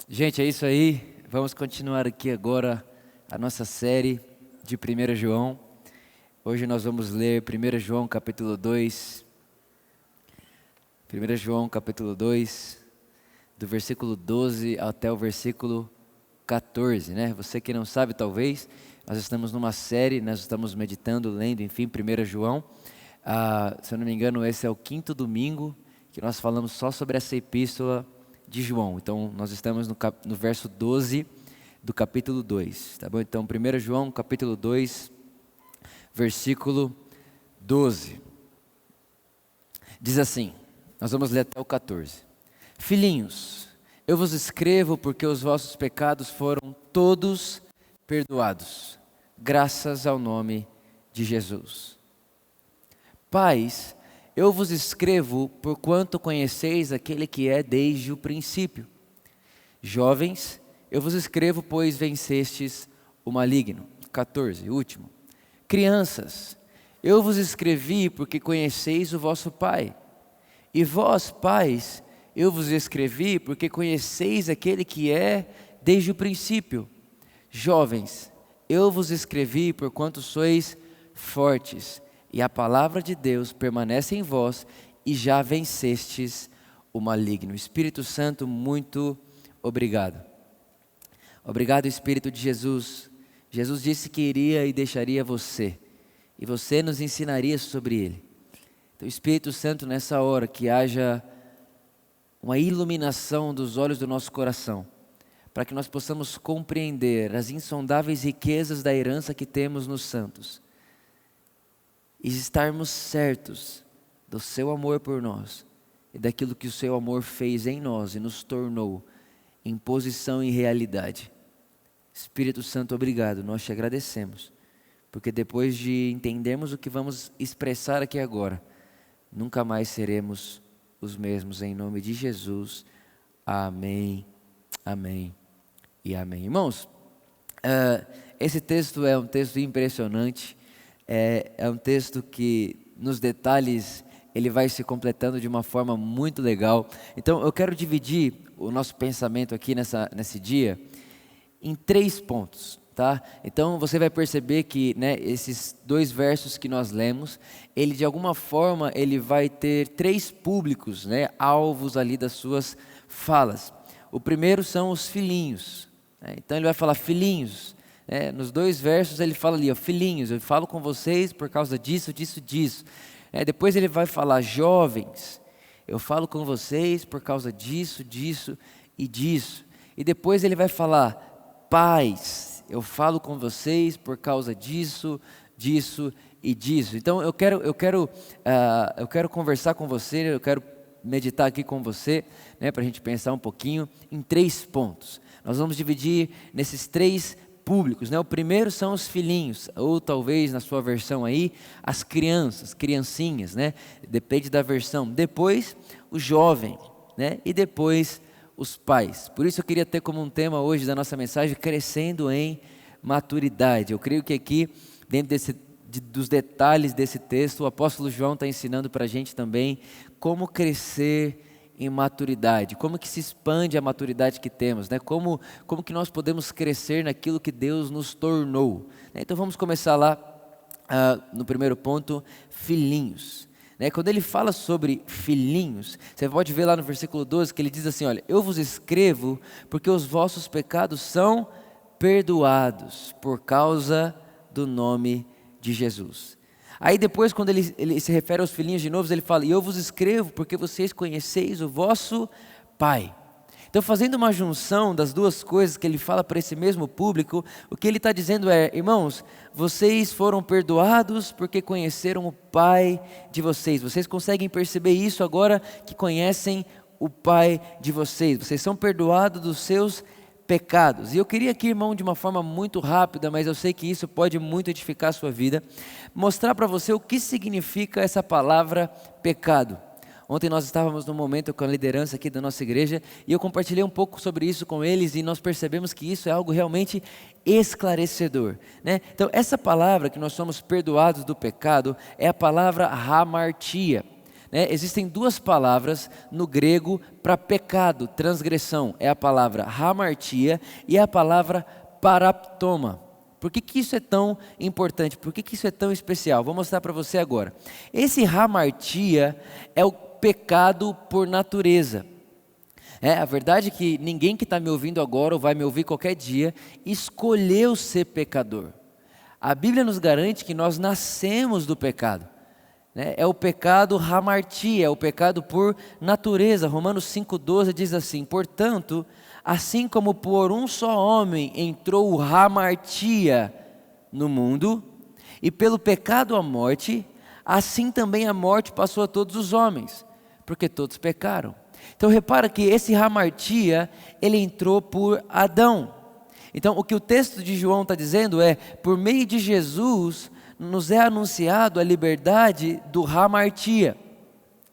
Gente, é isso aí. Vamos continuar aqui agora a nossa série de 1 João. Hoje nós vamos ler 1 João capítulo 2. 1 João capítulo 2, do versículo 12 até o versículo 14, né? Você que não sabe, talvez, nós estamos numa série, nós estamos meditando, lendo, enfim, 1 João. Se eu não me engano, esse é o 5º domingo que nós falamos só sobre essa epístola de João. Então, nós estamos no verso 12 do capítulo 2, tá bom? Então, 1 João capítulo 2, versículo 12. Diz assim, nós vamos ler até o 14. Filhinhos, eu vos escrevo porque os vossos pecados foram todos perdoados, graças ao nome de Jesus. Pais, eu vos escrevo porquanto conheceis aquele que é desde o princípio. Jovens, eu vos escrevo pois vencestes o maligno. 14, último. Crianças, eu vos escrevi porque conheceis o vosso Pai. E vós, pais, eu vos escrevi porque conheceis aquele que é desde o princípio. Jovens, eu vos escrevi porquanto sois fortes, e a palavra de Deus permanece em vós, e já vencestes o maligno. Espírito Santo, muito obrigado. Obrigado, Espírito de Jesus. Jesus disse que iria e deixaria você, e você nos ensinaria sobre ele. Então, Espírito Santo, nessa hora, que haja uma iluminação dos olhos do nosso coração, para que nós possamos compreender as insondáveis riquezas da herança que temos nos santos, e estarmos certos do seu amor por nós, e daquilo que o seu amor fez em nós, e nos tornou em posição e realidade. Espírito Santo, obrigado, nós te agradecemos, porque depois de entendermos o que vamos expressar aqui agora, nunca mais seremos os mesmos, em nome de Jesus. Amém, amém e amém. Irmãos, esse texto é um texto impressionante, é um texto que nos detalhes ele vai se completando de uma forma muito legal. Então eu quero dividir o nosso pensamento aqui nesse dia em 3 pontos. Tá? Então você vai perceber que, né, esses 2 versos que nós lemos, ele de alguma forma ele vai ter 3 públicos, né, alvos ali das suas falas. O primeiro são os filhinhos, né? Então ele vai falar filhinhos, né? Nos 2 versos ele fala ali, ó, filhinhos, eu falo com vocês por causa disso, disso, disso. Depois ele vai falar jovens, eu falo com vocês por causa disso, disso e disso. E depois ele vai falar pais, eu falo com vocês por causa disso, disso e disso. Então eu quero conversar com você, eu quero meditar aqui com você, né, para a gente pensar um pouquinho em 3 pontos. Nós vamos dividir nesses 3 públicos, né? O primeiro são os filhinhos, ou talvez na sua versão aí, as crianças, criancinhas, né? Depende da versão. Depois o jovem, né? E depois os pais. Por isso eu queria ter como um tema hoje da nossa mensagem, crescendo em maturidade. Eu creio que aqui, dentro dos detalhes desse texto, o apóstolo João está ensinando para a gente também como crescer em maturidade, como que se expande a maturidade que temos, né? Como que nós podemos crescer naquilo que Deus nos tornou. Então vamos começar lá no primeiro ponto, filhinhos. Quando ele fala sobre filhinhos, você pode ver lá no versículo 12 que ele diz assim, olha, eu vos escrevo porque os vossos pecados são perdoados por causa do nome de Jesus. Aí depois, quando ele se refere aos filhinhos de novo, ele fala, e eu vos escrevo porque vocês conheceis o vosso Pai. Então, fazendo uma junção das 2 coisas que ele fala para esse mesmo público, o que ele está dizendo é, irmãos, vocês foram perdoados porque conheceram o Pai de vocês. Vocês conseguem perceber isso agora que conhecem o Pai de vocês. Vocês são perdoados dos seus pecados. E eu queria aqui, irmão, de uma forma muito rápida, mas eu sei que isso pode muito edificar a sua vida, mostrar para você o que significa essa palavra pecado. Ontem nós estávamos num momento com a liderança aqui da nossa igreja e eu compartilhei um pouco sobre isso com eles e nós percebemos que isso é algo realmente esclarecedor, né? Então essa palavra que nós somos perdoados do pecado é a palavra hamartia. né? Existem duas palavras no grego para pecado, transgressão. É a palavra hamartia e a palavra paraptoma. Por que isso é tão importante? Por que isso é tão especial? Vou mostrar para você agora. Esse hamartia é o pecado por natureza. A verdade é que ninguém que está me ouvindo agora ou vai me ouvir qualquer dia escolheu ser pecador. A Bíblia nos garante que nós nascemos do pecado. É o pecado hamartia, é o pecado por natureza. Romanos 5,12 diz assim: portanto, assim como por um só homem entrou o hamartia no mundo, e pelo pecado a morte, assim também a morte passou a todos os homens, porque todos pecaram. Então repara que esse hamartia, ele entrou por Adão. Então o que o texto de João está dizendo é, por meio de Jesus, nos é anunciado a liberdade do hamartia.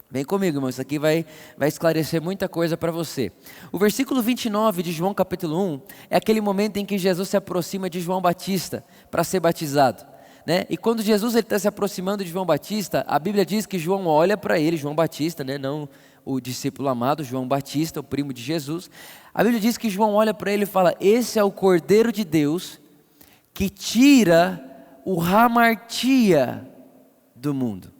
Vem comigo, irmão, isso aqui vai esclarecer muita coisa para você. O versículo 29 de João capítulo 1, é aquele momento em que Jesus se aproxima de João Batista para ser batizado. E quando Jesus está se aproximando de João Batista, a Bíblia diz que João olha para ele, João Batista, não o discípulo amado, João Batista, o primo de Jesus. A Bíblia diz que João olha para ele e fala: esse é o Cordeiro de Deus que tira o hamartia do mundo.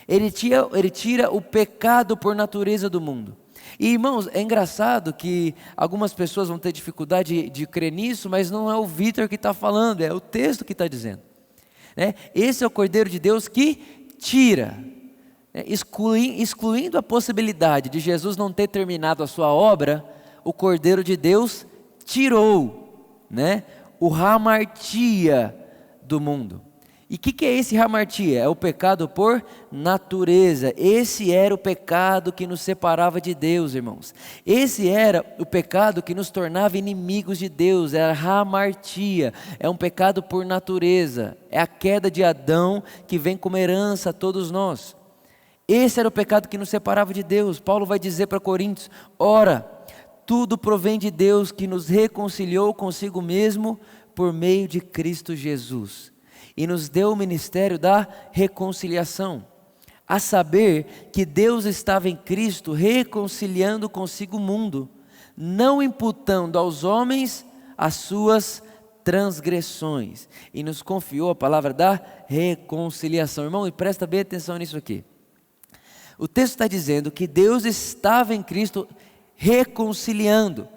Ele tira o pecado por natureza do mundo. E irmãos, é engraçado que algumas pessoas vão ter dificuldade de crer nisso, mas não é o Vitor que está falando, é o texto que está dizendo. Esse é o Cordeiro de Deus que tira, excluindo a possibilidade de Jesus não ter terminado a sua obra, o Cordeiro de Deus tirou, o hamartia do mundo. E o que é esse hamartia? É o pecado por natureza. Esse era o pecado que nos separava de Deus, irmãos. Esse era o pecado que nos tornava inimigos de Deus. Era hamartia. É um pecado por natureza. É a queda de Adão que vem como herança a todos nós. Esse era o pecado que nos separava de Deus. Paulo vai dizer para Coríntios: ora, tudo provém de Deus que nos reconciliou consigo mesmo por meio de Cristo Jesus. E nos deu o ministério da reconciliação, a saber que Deus estava em Cristo reconciliando consigo o mundo, não imputando aos homens as suas transgressões, e nos confiou a palavra da reconciliação. Irmão, e presta bem atenção nisso aqui. O texto está dizendo que Deus estava em Cristo reconciliando.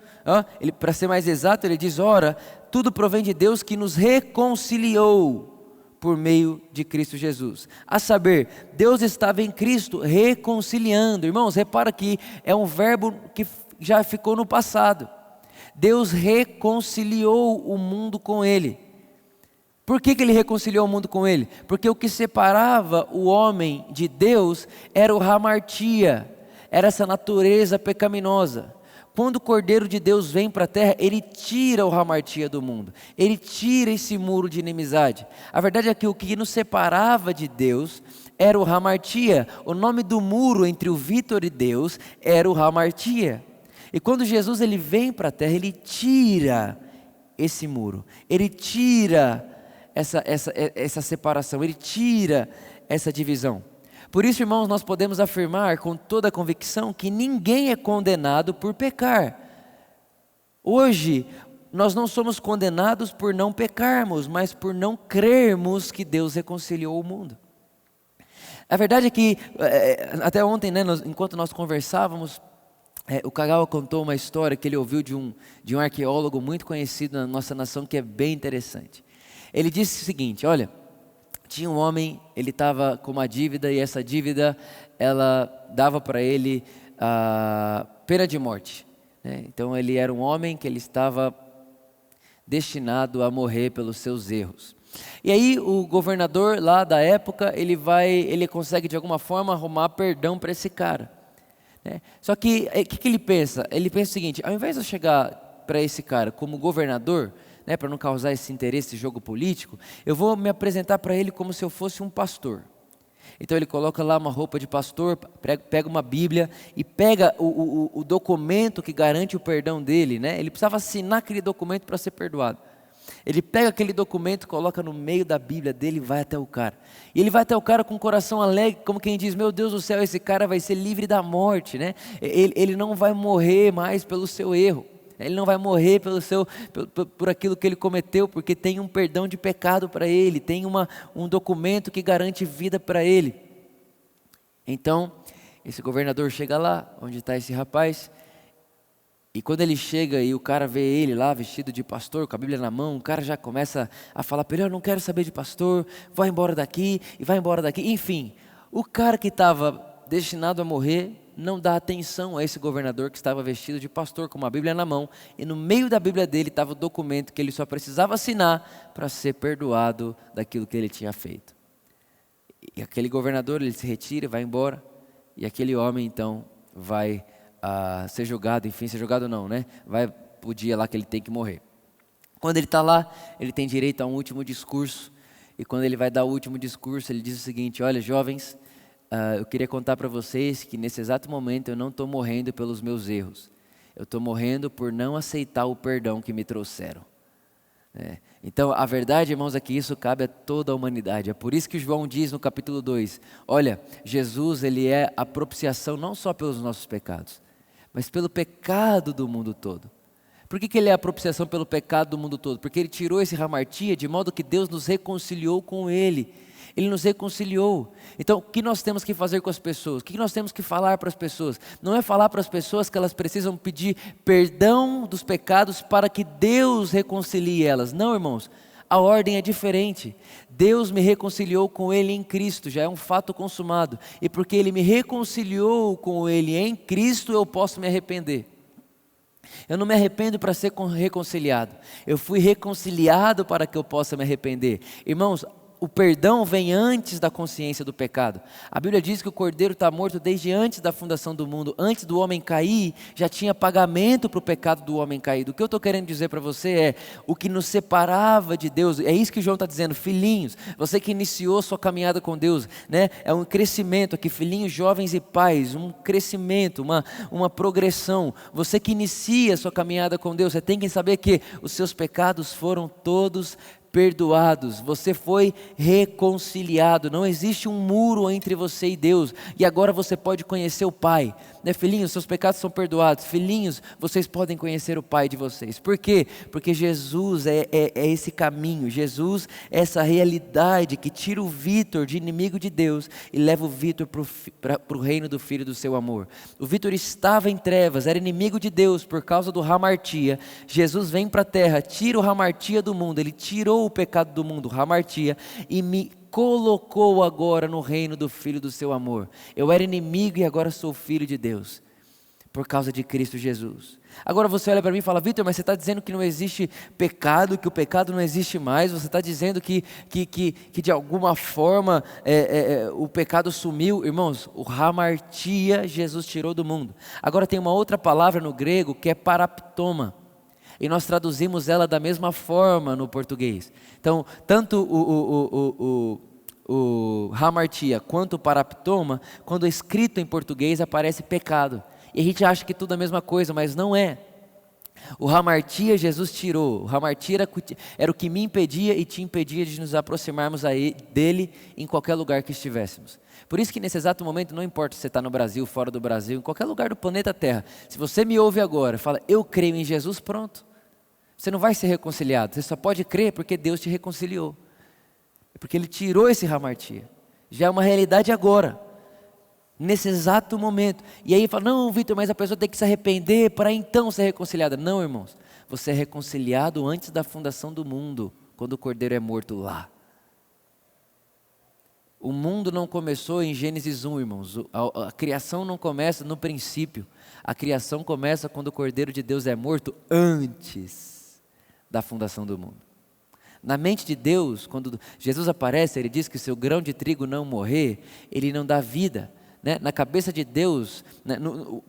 Para ser mais exato, ele diz: ora, tudo provém de Deus que nos reconciliou por meio de Cristo Jesus. A saber, Deus estava em Cristo reconciliando. Irmãos, repara que é um verbo que já ficou no passado. Deus reconciliou o mundo com Ele. Por que Ele reconciliou o mundo com Ele? Porque o que separava o homem de Deus era o hamartia, era essa natureza pecaminosa. Quando o Cordeiro de Deus vem para a terra, Ele tira o hamartia do mundo. Ele tira esse muro de inimizade. A verdade é que o que nos separava de Deus era o hamartia. O nome do muro entre o Vitor e Deus era o hamartia. E quando Jesus ele vem para a terra, Ele tira esse muro. Ele tira essa separação. Ele tira essa divisão. Por isso, irmãos, nós podemos afirmar com toda a convicção que ninguém é condenado por pecar. Hoje, nós não somos condenados por não pecarmos, mas por não crermos que Deus reconciliou o mundo. A verdade é que, até ontem, enquanto nós conversávamos, o Kagawa contou uma história que ele ouviu de um arqueólogo muito conhecido na nossa nação, que é bem interessante. Ele disse o seguinte: olha, tinha um homem, ele estava com uma dívida e essa dívida, ela dava para ele a pena de morte. Então ele era um homem que ele estava destinado a morrer pelos seus erros. E aí o governador lá da época, ele consegue de alguma forma arrumar perdão para esse cara. Só que o que ele pensa? Ele pensa o seguinte: ao invés de eu chegar para esse cara como governador, para não causar esse interesse, esse jogo político, eu vou me apresentar para ele como se eu fosse um pastor. Então ele coloca lá uma roupa de pastor, pega uma Bíblia e pega o documento que garante o perdão dele. Ele precisava assinar aquele documento para ser perdoado. Ele pega aquele documento, coloca no meio da Bíblia dele e vai até o cara. E ele vai até o cara com o coração alegre, como quem diz, meu Deus do céu, esse cara vai ser livre da morte, né? Ele não vai morrer mais pelo seu erro. Ele não vai morrer por aquilo que ele cometeu, porque tem um perdão de pecado para ele, tem um documento que garante vida para ele. Então, esse governador chega lá, onde está esse rapaz, e quando ele chega e o cara vê ele lá vestido de pastor, com a Bíblia na mão, o cara já começa a falar para ele, eu não quero saber de pastor, vai embora daqui, e vai embora daqui. Enfim, o cara que estava destinado a morrer, não dá atenção a esse governador que estava vestido de pastor, com uma Bíblia na mão, e no meio da Bíblia dele estava o documento que ele só precisava assinar para ser perdoado daquilo que ele tinha feito. E aquele governador, ele se retira, vai embora, e aquele homem então vai ser julgado, enfim, ser julgado não, né? Vai o dia lá que ele tem que morrer. Quando ele está lá, ele tem direito a um último discurso, e quando ele vai dar o último discurso, ele diz o seguinte, olha jovens, eu queria contar para vocês que nesse exato momento eu não estou morrendo pelos meus erros, eu estou morrendo por não aceitar o perdão que me trouxeram. Então a verdade, irmãos, é que isso cabe a toda a humanidade. É por isso que João diz no capítulo 2, olha, Jesus ele é a propiciação não só pelos nossos pecados, mas pelo pecado do mundo todo. Por que ele é a propiciação pelo pecado do mundo todo? Porque ele tirou esse hamartia de modo que Deus nos reconciliou com ele. Ele nos reconciliou. Então, o que nós temos que fazer com as pessoas? O que nós temos que falar para as pessoas? Não é falar para as pessoas que elas precisam pedir perdão dos pecados para que Deus reconcilie elas. Não, irmãos. A ordem é diferente. Deus me reconciliou com Ele em Cristo, já é um fato consumado. E porque Ele me reconciliou com Ele em Cristo, eu posso me arrepender. Eu não me arrependo para ser reconciliado. Eu fui reconciliado para que eu possa me arrepender. Irmãos, o perdão vem antes da consciência do pecado. A Bíblia diz que o Cordeiro está morto desde antes da fundação do mundo. Antes do homem cair, já tinha pagamento para o pecado do homem caído. O que eu estou querendo dizer para você é, o que nos separava de Deus, é isso que João está dizendo, filhinhos, você que iniciou sua caminhada com Deus, né? É um crescimento aqui, filhinhos, jovens e pais, um crescimento, uma progressão. Você que inicia sua caminhada com Deus, você tem que saber que os seus pecados foram todos perdoados, você foi reconciliado, não existe um muro entre você e Deus, e agora você pode conhecer o Pai, né? Filhinhos, seus pecados são perdoados, filhinhos, vocês podem conhecer o Pai de vocês. Por quê? Porque Jesus é esse caminho, Jesus é essa realidade que tira o Vitor de inimigo de Deus e leva o Vitor para o reino do Filho do seu amor. O Vitor estava em trevas, era inimigo de Deus por causa do hamartia. Jesus vem para a terra, tira o hamartia do mundo, ele tirou o pecado do mundo, hamartia, e me colocou agora no reino do Filho do seu amor. Eu era inimigo e agora sou filho de Deus, por causa de Cristo Jesus. Agora você olha para mim e fala, Vitor, mas você está dizendo que não existe pecado, que o pecado não existe mais, você está dizendo que de alguma forma o pecado sumiu. Irmãos, o hamartia Jesus tirou do mundo. Agora tem uma outra palavra no grego que é paraptoma, e nós traduzimos ela da mesma forma no português. Então, tanto o hamartia quanto o paraptoma, quando escrito em português, aparece pecado. E a gente acha que tudo é a mesma coisa, mas não é. O hamartia Jesus tirou. O hamartia era o que me impedia e te impedia de nos aproximarmos dele em qualquer lugar que estivéssemos. Por isso que nesse exato momento, não importa se você está no Brasil, fora do Brasil, em qualquer lugar do planeta Terra, se você me ouve agora, fala, eu creio em Jesus, pronto. Você não vai ser reconciliado, você só pode crer porque Deus te reconciliou. Porque Ele tirou esse hamartia. Já é uma realidade agora, nesse exato momento. E aí fala, não, Vitor, mas a pessoa tem que se arrepender para então ser reconciliada. Não, irmãos, você é reconciliado antes da fundação do mundo, quando o Cordeiro é morto lá. O mundo não começou em Gênesis 1, irmãos. A criação não começa no princípio. A criação começa quando o Cordeiro de Deus é morto antes da fundação do mundo. Na mente de Deus, quando Jesus aparece, Ele diz que se o grão de trigo não morrer, Ele não dá vida, né? Na cabeça de Deus, né,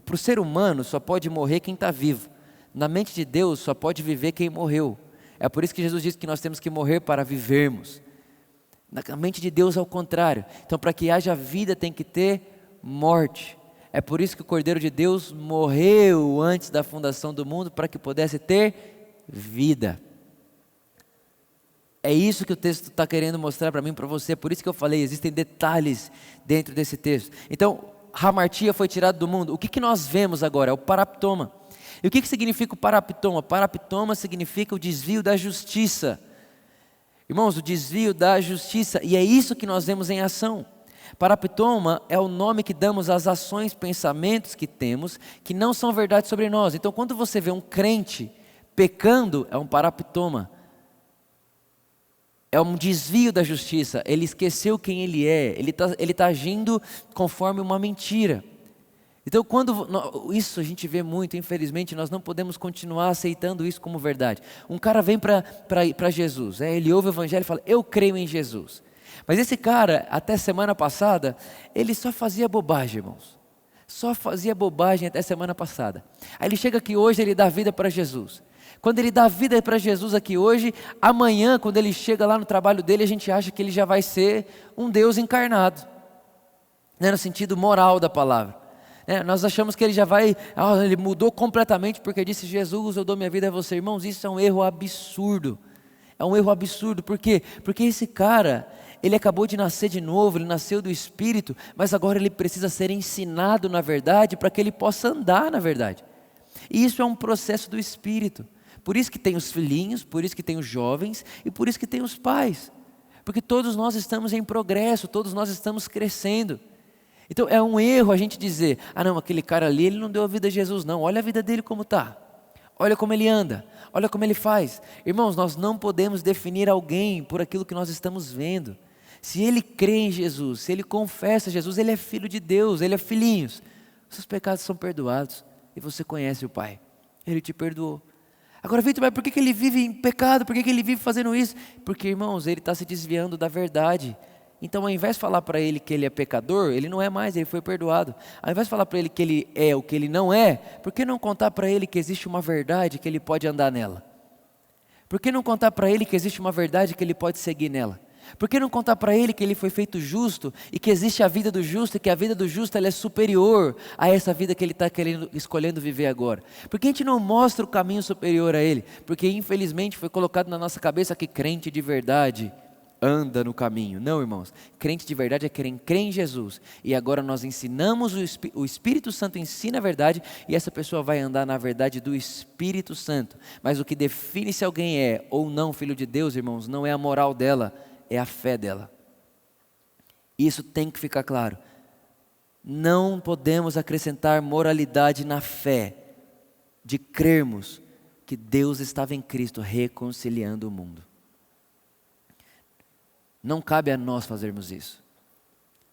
para o ser humano só pode morrer quem está vivo. Na mente de Deus só pode viver quem morreu. É por isso que Jesus diz que nós temos que morrer para vivermos. Na mente de Deus é o contrário. Então, para que haja vida tem que ter morte. É por isso que o Cordeiro de Deus morreu antes da fundação do mundo, para que pudesse ter vida. É isso que o texto está querendo mostrar para mim e para você. Por isso que eu falei, existem detalhes dentro desse texto. Então, hamartia foi tirado do mundo. O que nós vemos agora? É o paraptoma. E o que significa o paraptoma? Paraptoma significa o desvio da justiça. Irmãos, o desvio da justiça. E é isso que nós vemos em ação. Paraptoma é o nome que damos às ações, pensamentos que temos, que não são verdade sobre nós. Então, quando você vê um crente pecando, é um paraptoma. É um desvio da justiça. Ele esqueceu quem ele é. Ele tá agindo conforme uma mentira. Então, isso a gente vê muito, infelizmente, nós não podemos continuar aceitando isso como verdade. Um cara vem para Jesus, ele ouve o evangelho e fala, eu creio em Jesus. Mas esse cara, até semana passada, ele só fazia bobagem, irmãos. Só fazia bobagem até semana passada. Aí ele chega aqui hoje, ele dá vida para Jesus. Quando ele dá vida para Jesus aqui hoje, amanhã, quando ele chega lá no trabalho dele, a gente acha que ele já vai ser um Deus encarnado, né, no sentido moral da palavra. Nós achamos que ele já vai, ele mudou completamente porque disse, Jesus, eu dou minha vida a você. Irmãos, isso é um erro absurdo. É um erro absurdo, por quê? Porque esse cara, ele acabou de nascer de novo, ele nasceu do Espírito, mas agora ele precisa ser ensinado na verdade, para que ele possa andar na verdade. E isso é um processo do Espírito. Por isso que tem os filhinhos, por isso que tem os jovens e por isso que tem os pais. Porque todos nós estamos em progresso, todos nós estamos crescendo. Então é um erro a gente dizer, não, aquele cara ali, ele não deu a vida a Jesus não, olha a vida dele como está. Olha como ele anda, olha como ele faz. Irmãos, nós não podemos definir alguém por aquilo que nós estamos vendo. Se ele crê em Jesus, se ele confessa Jesus, ele é filho de Deus, ele é filhinhos. Seus pecados são perdoados e você conhece o Pai, ele te perdoou. Agora, Vitor, mas por que ele vive em pecado? Por que ele vive fazendo isso? Porque, irmãos, ele está se desviando da verdade. Então, ao invés de falar para ele que ele é pecador, ele não é mais, ele foi perdoado. Ao invés de falar para ele que ele é o que ele não é, por que não contar para ele que existe uma verdade que ele pode andar nela? Por que não contar para ele que existe uma verdade que ele pode seguir nela? Por que não contar para ele que ele foi feito justo e que existe a vida do justo e que a vida do justo ela é superior a essa vida que ele está escolhendo viver agora? Por que a gente não mostra o caminho superior a ele? Porque infelizmente foi colocado na nossa cabeça que crente de verdade anda no caminho. Não, irmãos, crente de verdade é quem crê em Jesus. E agora nós ensinamos, o Espírito Santo ensina a verdade e essa pessoa vai andar na verdade do Espírito Santo. Mas o que define se alguém é ou não filho de Deus, irmãos, não é a moral dela, é a fé dela. Isso tem que ficar claro. Não podemos acrescentar moralidade na fé de crermos que Deus estava em Cristo reconciliando o mundo. Não cabe a nós fazermos isso.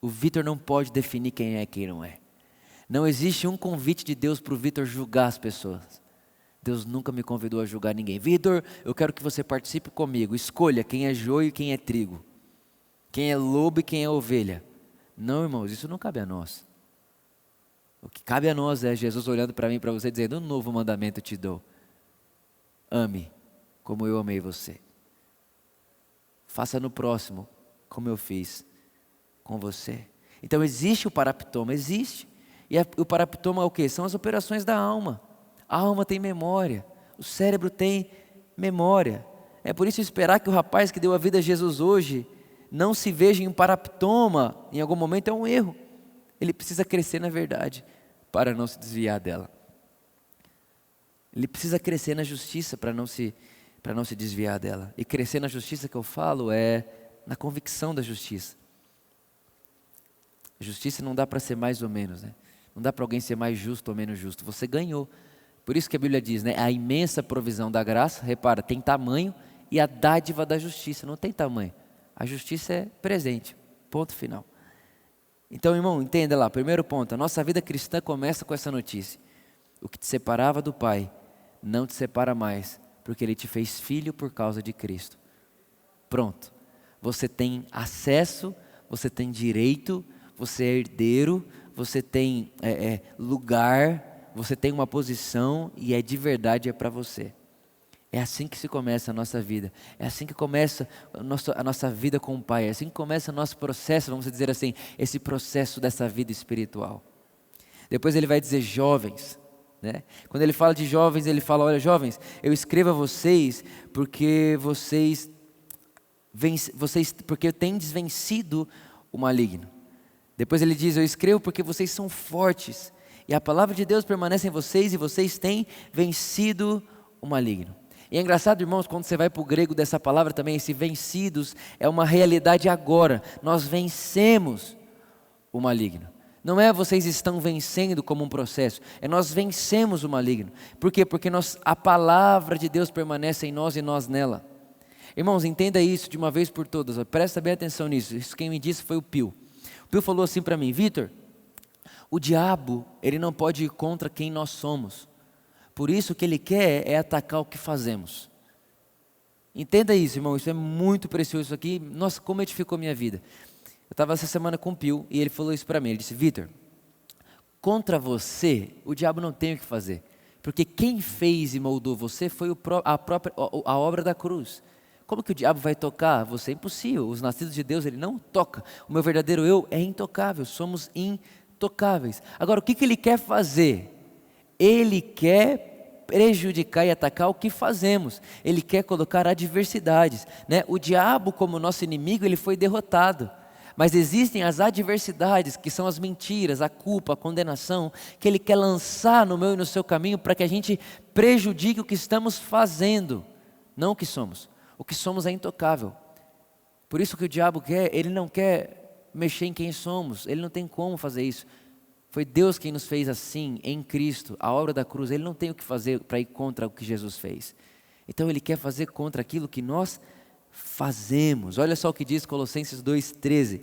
O Vitor não pode definir quem é e quem não é. Não existe um convite de Deus para o Vitor julgar as pessoas. Deus nunca me convidou a julgar ninguém. Vitor, eu quero que você participe comigo. Escolha quem é joio e quem é trigo. Quem é lobo e quem é ovelha. Não, irmãos, isso não cabe a nós. O que cabe a nós é Jesus olhando para mim e para você dizendo, um novo mandamento te dou. Ame como eu amei você. Faça no próximo como eu fiz com você. Então existe o paraptoma, existe. E o paraptoma é o quê? São as operações da alma. A alma tem memória, o cérebro tem memória. É por isso esperar que o rapaz que deu a vida a Jesus hoje não se veja em um paraptoma em algum momento é um erro. Ele precisa crescer na verdade para não se desviar dela. Ele precisa crescer na justiça para não se desviar dela. E crescer na justiça que eu falo é na convicção da justiça. A justiça não dá para ser mais ou menos, né? Não dá para alguém ser mais justo ou menos justo. Você ganhou. Por isso que a Bíblia diz, né? A imensa provisão da graça, repara, tem tamanho, e a dádiva da justiça não tem tamanho. A justiça é presente, ponto final. Então, irmão, entenda lá, primeiro ponto, a nossa vida cristã começa com essa notícia. O que te separava do Pai, não te separa mais, porque Ele te fez filho por causa de Cristo. Pronto, você tem acesso, você tem direito, você é herdeiro, você tem lugar, você tem uma posição e é de verdade, é para você. É assim que se começa a nossa vida. É assim que começa a nossa vida com o Pai. É assim que começa o nosso processo, vamos dizer assim, esse processo dessa vida espiritual. Depois ele vai dizer jovens, né? Quando ele fala de jovens, ele fala, olha jovens, eu escrevo a vocês porque vocês porque tendes vencido o maligno. Depois ele diz, eu escrevo porque vocês são fortes, e a palavra de Deus permanece em vocês, e vocês têm vencido o maligno. E é engraçado, irmãos, quando você vai para o grego dessa palavra também, esse vencidos é uma realidade agora. Nós vencemos o maligno. Não é vocês estão vencendo como um processo, é nós vencemos o maligno. Por quê? Porque a palavra de Deus permanece em nós e nós nela. Irmãos, entenda isso de uma vez por todas, presta bem atenção nisso. Isso quem me disse foi o Pio. O Pio falou assim para mim, Vitor, o diabo, ele não pode ir contra quem nós somos. Por isso o que ele quer é atacar o que fazemos. Entenda isso, irmão, isso é muito precioso isso aqui. Nossa, como edificou minha vida. Eu estava essa semana com o Pio e ele falou isso para mim. Ele disse, Vitor, contra você o diabo não tem o que fazer. Porque quem fez e moldou você foi a obra da cruz. Como que o diabo vai tocar? Você é impossível. Os nascidos de Deus ele não toca. O meu verdadeiro eu é intocável. Somos intocáveis. Agora o que ele quer fazer? Ele quer prejudicar e atacar o que fazemos. Ele quer colocar adversidades, né? O diabo, como nosso inimigo, ele foi derrotado. Mas existem as adversidades, que são as mentiras, a culpa, a condenação, que ele quer lançar no meu e no seu caminho para que a gente prejudique o que estamos fazendo, não o que somos. O que somos é intocável. Por isso que o diabo quer, ele não quer mexer em quem somos, ele não tem como fazer isso. Foi Deus quem nos fez assim, em Cristo, a obra da cruz. Ele não tem o que fazer para ir contra o que Jesus fez. Então ele quer fazer contra aquilo que nós fazemos. Olha só o que diz Colossenses 2,13.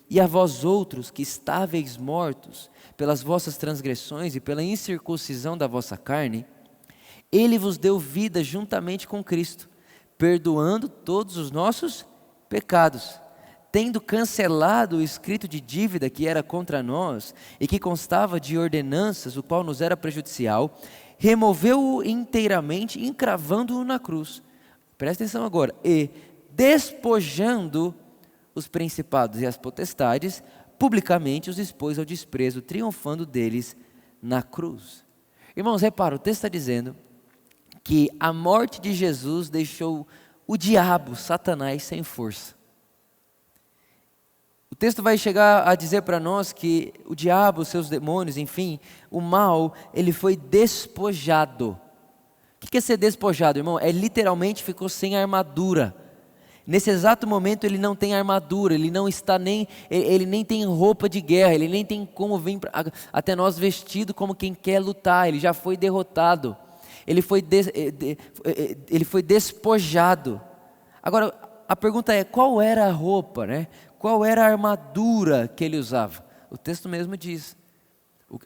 E a vós outros que estáveis mortos pelas vossas transgressões e pela incircuncisão da vossa carne, ele vos deu vida juntamente com Cristo, perdoando todos os nossos pecados, tendo cancelado o escrito de dívida que era contra nós e que constava de ordenanças, o qual nos era prejudicial, removeu-o inteiramente, encravando-o na cruz. Presta atenção agora. E despojando os principados e as potestades, publicamente os expôs ao desprezo, triunfando deles na cruz. Irmãos, repara, o texto está dizendo que a morte de Jesus deixou o diabo, Satanás, sem força. O texto vai chegar a dizer para nós que o diabo, os seus demônios, enfim, o mal, ele foi despojado. O que é ser despojado, irmão? É literalmente ficou sem armadura. Nesse exato momento ele não tem armadura, ele nem tem roupa de guerra, ele nem tem como vir até nós vestido como quem quer lutar, ele já foi derrotado, ele foi despojado. Agora a pergunta é, qual era a roupa, né? Qual era a armadura que ele usava? O texto mesmo diz,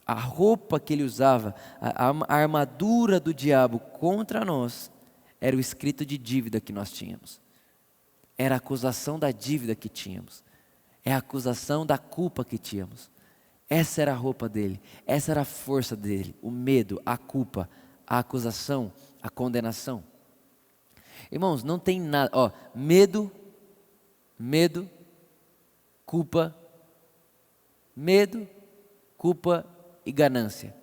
a roupa que ele usava, a armadura do diabo contra nós, era o escrito de dívida que nós tínhamos. Era a acusação da dívida que tínhamos. É a acusação da culpa que tínhamos. Essa era a roupa dele. Essa era a força dele. O medo, a culpa, a acusação, a condenação. Irmãos, não tem nada. Medo, culpa e ganância.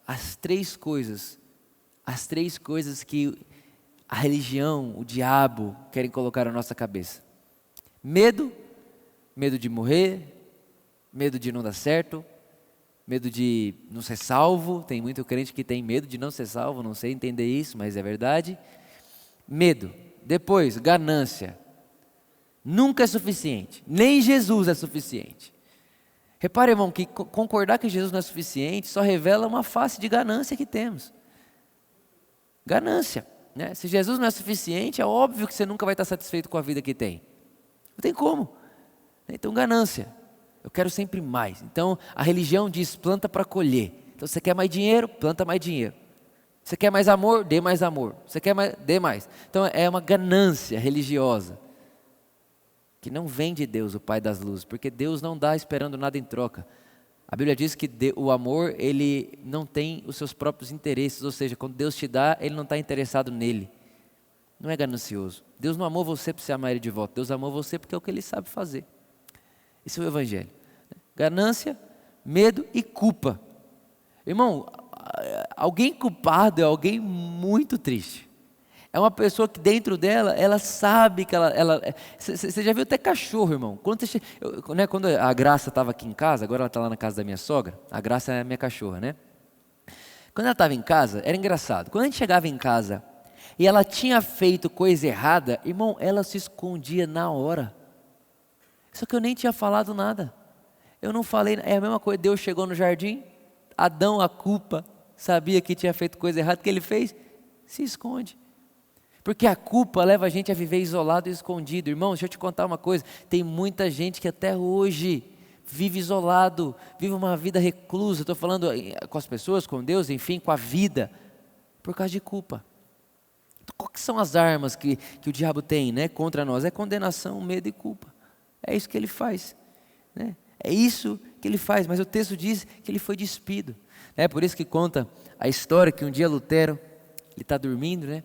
As três coisas que a religião, o diabo querem colocar na nossa cabeça. Medo de morrer, medo de não dar certo, medo de não ser salvo. Tem muito crente que tem medo de não ser salvo, não sei entender isso, mas é verdade. Medo. Depois, ganância. Nunca é suficiente, nem Jesus é suficiente. Repare, irmão, que concordar que Jesus não é suficiente só revela uma face de ganância que temos. Ganância. Né? Se Jesus não é suficiente, é óbvio que você nunca vai estar satisfeito com a vida que tem. Não tem como. Então, ganância. Eu quero sempre mais. Então, a religião diz, planta para colher. Então, você quer mais dinheiro? Planta mais dinheiro. Você quer mais amor? Dê mais amor. Você quer mais? Dê mais. Então, é uma ganância religiosa, que não vem de Deus, o Pai das luzes, porque Deus não dá esperando nada em troca. A Bíblia diz que o amor, ele não tem os seus próprios interesses, ou seja, quando Deus te dá, ele não está interessado nele. Não é ganancioso. Deus não amou você para você amar ele de volta. Deus amou você porque é o que ele sabe fazer. Isso é o Evangelho. Ganância, medo e culpa. Irmão, alguém culpado é alguém muito triste. É uma pessoa que dentro dela, ela sabe que você já viu até cachorro, irmão. Quando a Graça estava aqui em casa, agora ela está lá na casa da minha sogra, a Graça é a minha cachorra, né? Quando ela estava em casa, era engraçado. Quando a gente chegava em casa e ela tinha feito coisa errada, irmão, ela se escondia na hora. Só que eu nem tinha falado nada. Eu não falei, é a mesma coisa, Deus chegou no jardim, Adão, a culpa, sabia que tinha feito coisa errada, o que ele fez? Se esconde. Porque a culpa leva a gente a viver isolado e escondido. Irmão, deixa eu te contar uma coisa, tem muita gente que até hoje vive isolado, vive uma vida reclusa, estou falando com as pessoas, com Deus, enfim, com a vida, por causa de culpa. Então, quais são as armas que o diabo tem, né, contra nós? É condenação, medo e culpa. É isso que ele faz, né? É isso que ele faz, mas o texto diz que ele foi despido. É por isso que conta a história que um dia Lutero, ele está dormindo, né?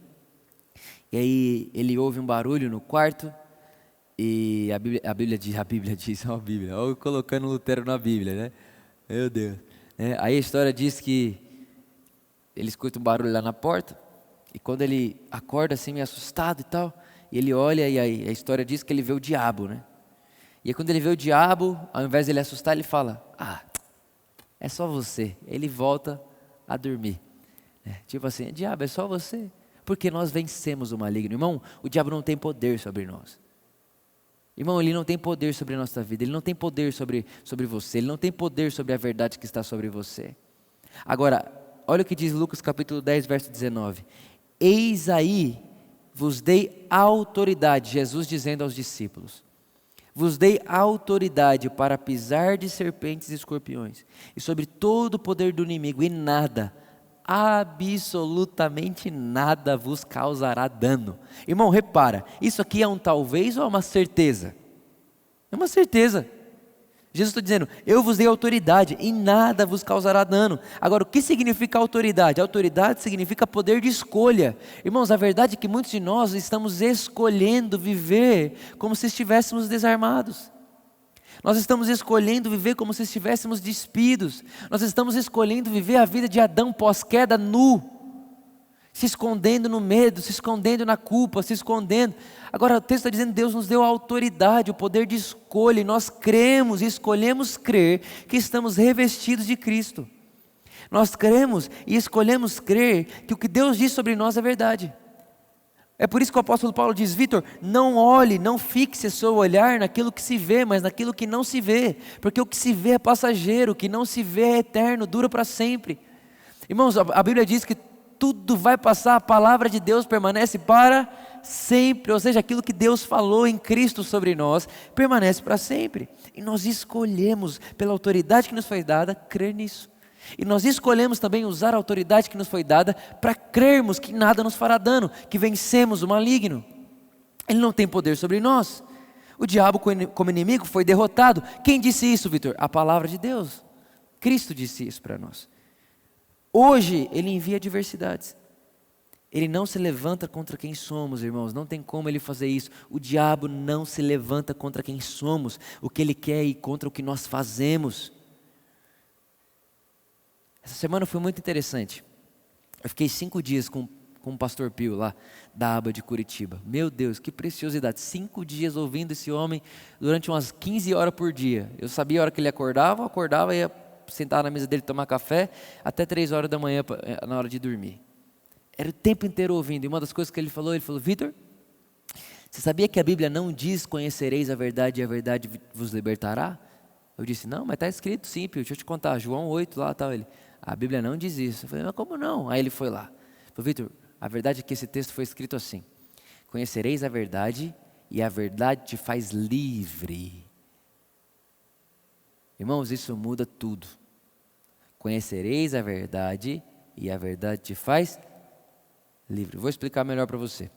E aí ele ouve um barulho no quarto e a Bíblia diz, ó a Bíblia, ó, colocando Lutero na Bíblia, né? Meu Deus. Aí a história diz que ele escuta um barulho lá na porta e quando ele acorda assim meio assustado e tal, e ele olha e aí a história diz que ele vê o diabo, né? E aí quando ele vê o diabo, ao invés de ele assustar, ele fala, é só você. Ele volta a dormir. Tipo assim, diabo, é só você. Porque nós vencemos o maligno. Irmão, o diabo não tem poder sobre nós. Irmão, ele não tem poder sobre a nossa vida. Ele não tem poder sobre você. Ele não tem poder sobre a verdade que está sobre você. Agora, olha o que diz Lucas capítulo 10, verso 19. Eis aí, vos dei autoridade. Jesus dizendo aos discípulos. Vos dei autoridade para pisar de serpentes e escorpiões, e sobre todo o poder do inimigo, e nada, absolutamente nada vos causará dano. Irmão, repara, isso aqui é um talvez ou é uma certeza? É uma certeza. Jesus está dizendo, eu vos dei autoridade e nada vos causará dano. Agora, o que significa autoridade? Autoridade significa poder de escolha. Irmãos, a verdade é que muitos de nós estamos escolhendo viver como se estivéssemos desarmados. Nós estamos escolhendo viver como se estivéssemos despidos. Nós estamos escolhendo viver a vida de Adão pós-queda nu. Se escondendo no medo, se escondendo na culpa, se escondendo. Agora o texto está dizendo que Deus nos deu a autoridade, o poder de escolha. E nós cremos e escolhemos crer que estamos revestidos de Cristo. Nós cremos e escolhemos crer que o que Deus diz sobre nós é verdade. É por isso que o apóstolo Paulo diz, Vitor, não olhe, não fixe seu olhar naquilo que se vê, mas naquilo que não se vê. Porque o que se vê é passageiro, o que não se vê é eterno, dura para sempre. Irmãos, a Bíblia diz que tudo vai passar, a palavra de Deus permanece para sempre, ou seja, aquilo que Deus falou em Cristo sobre nós, permanece para sempre, e nós escolhemos, pela autoridade que nos foi dada, crer nisso, e nós escolhemos também usar a autoridade que nos foi dada, para crermos que nada nos fará dano, que vencemos o maligno, ele não tem poder sobre nós, o diabo como inimigo foi derrotado. Quem disse isso, Vitor? A palavra de Deus, Cristo disse isso para nós. Hoje ele envia adversidades. Ele não se levanta contra quem somos, irmãos. Não tem como ele fazer isso. O diabo não se levanta contra quem somos. O que ele quer é ir contra o que nós fazemos. Essa semana foi muito interessante. Eu fiquei 5 dias com o pastor Pio lá da aba de Curitiba. Meu Deus, que preciosidade. 5 dias ouvindo esse homem durante umas 15 horas por dia. Eu sabia a hora que ele acordava e ia sentar na mesa dele, tomar café, até 3 horas da manhã, na hora de dormir. Era o tempo inteiro ouvindo, e uma das coisas que ele falou, Vitor, você sabia que a Bíblia não diz, conhecereis a verdade e a verdade vos libertará? Eu disse, não, mas está escrito sim, Pio, deixa eu te contar, João 8 lá, tal, ele, a Bíblia não diz isso. Eu falei, mas como não? Aí ele foi lá, falou, Vitor, a verdade é que esse texto foi escrito assim, conhecereis a verdade e a verdade te faz livre. Irmãos, isso muda tudo. Conhecereis a verdade e a verdade te faz livre. Vou explicar melhor para você.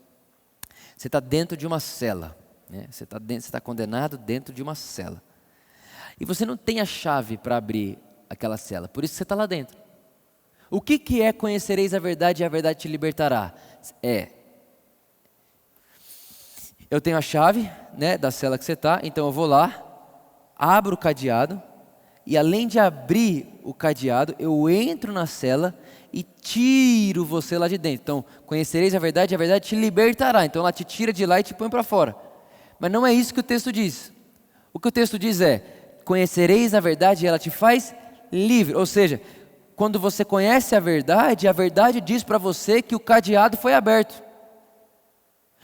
Você está dentro de uma cela, né? Você está condenado dentro de uma cela. E você não tem a chave para abrir aquela cela, por isso você está lá dentro. O que é conhecereis a verdade e a verdade te libertará? Eu tenho a chave, né, da cela que você está, então eu vou lá, abro o cadeado, e além de abrir o cadeado, eu entro na cela e tiro você lá de dentro. Então, conhecereis a verdade te libertará. Então, ela te tira de lá e te põe para fora. Mas não é isso que o texto diz. O que o texto diz é: conhecereis a verdade e ela te faz livre. Ou seja, quando você conhece a verdade diz para você que o cadeado foi aberto.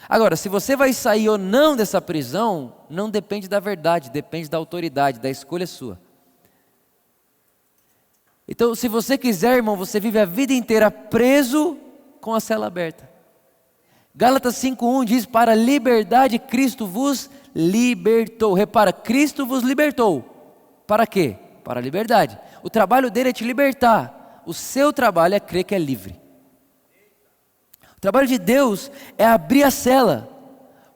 Agora, se você vai sair ou não dessa prisão, não depende da verdade, depende da autoridade, da escolha sua. Então, se você quiser, irmão, você vive a vida inteira preso com a cela aberta. Gálatas 5:1 diz: para a liberdade Cristo vos libertou. Repara, Cristo vos libertou. Para quê? Para a liberdade. O trabalho dele é te libertar. O seu trabalho é crer que é livre. O trabalho de Deus é abrir a cela.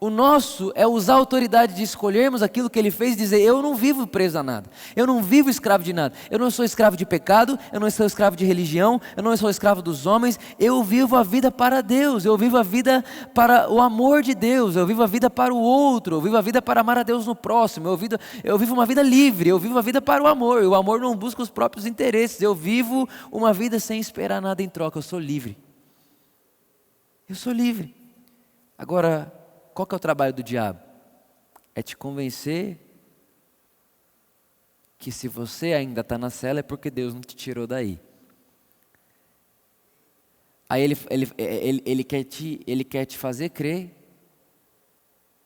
O nosso é usar a autoridade de escolhermos aquilo que Ele fez e dizer: eu não vivo preso a nada, eu não vivo escravo de nada, eu não sou escravo de pecado, eu não sou escravo de religião, eu não sou escravo dos homens, eu vivo a vida para Deus, eu vivo a vida para o amor de Deus, eu vivo a vida para o outro, eu vivo a vida para amar a Deus no próximo, eu vivo uma vida livre, eu vivo a vida para o amor não busca os próprios interesses, eu vivo uma vida sem esperar nada em troca, eu sou livre. Eu sou livre. Agora, qual que é o trabalho do diabo? É te convencer que se você ainda está na cela é porque Deus não te tirou daí. Aí ele quer te fazer crer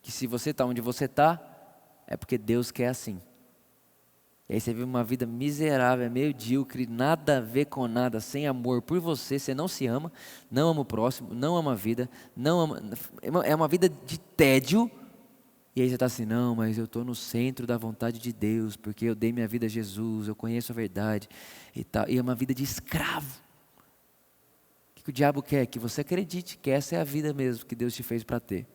que se você está onde você está, é porque Deus quer assim. E aí você vive uma vida miserável, medíocre, nada a ver com nada, sem amor por você, você não se ama, não ama o próximo, não ama a vida, é uma vida de tédio. E aí você está assim: não, mas eu estou no centro da vontade de Deus, porque eu dei minha vida a Jesus, eu conheço a verdade e tal. E é uma vida de escravo. O que o diabo quer? Que você acredite que essa é a vida mesmo que Deus te fez para ter.